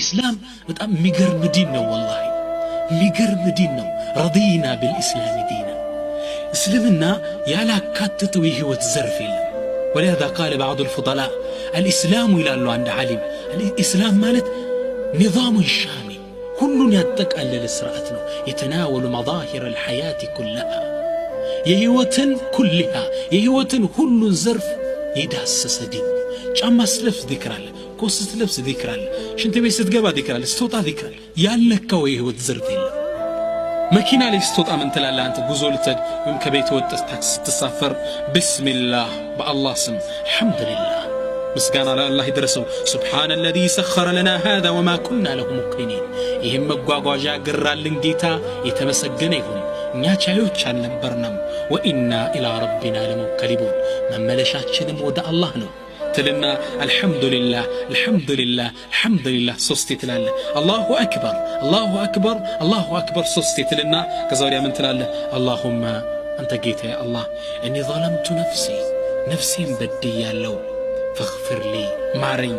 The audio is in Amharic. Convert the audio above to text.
ኢስላም በጣም የሚገርም ዲን ነው። ወላሂ የሚገርም ዲን ነው። ረዲና بالاسلام ዲና እስልምና ያላካተተው የህይወት ዘርፍ የለም። ولهذا قال بعض الفضلاء الاسلام ይላሉ አንድ ዓሊም الاسلام ማለት نظام شامل ሁሉን ያጠቃለለ ስርዓት ነው። يتناول مظاهر الحياة كلها የህይወትን كلها የህይወትን ሁሉን ዘርፍ የዳሰሰ ዲን። ጫማ ስለብስ ذكر አለ፣ ኮስ ስለብስ ذكر አለ፣ ሽንት ቤት ስትገባ ذكر አለ፣ ስትወጣ ذكر አለ። ያለከው የህይወት ዘርፍ የለም። መኪና ላይ ስትወጣ ምን ትላለህ አንተ? ጉዞ ልትሄድ ወይም ከቤት ወጥተህ ታክሲ ስትሳፈር ቢስሚላህ በአላህ ስም አልሐምዱሊላህ ምስጋና ለአላህ ይድረሰው ሱብሓነ አለዚ ሰኸረ ለና ሃዛ ወማ ኩና ለሁ ሙቅሪኒን። ይህም መጓጓዣ ግራልን ጌታ የተመሰገነ ይሁን፣ እኛ ቻዮች አልነበርንም። ወኢና ኢላ ረቢና ለሙንቀሊቡን መመለሻችንም ወደ አላህ ነው ትልና አልሐምዱሊላህ አልሐምዱሊላህ አልሐምዱሊላህ ሶስቴ ትላለህ። አላሁ አክበር አላሁ አክበር አላሁ አክበር ሶስቴ ትልና ከዛ ወዲያ ምን ትላለህ? አላሁመ አንተ ጌታዬ አላህ እኒ ظለምቱ ነፍሲ ነፍሴን በድያለሁ ፈግፊር ሊ ማረኝ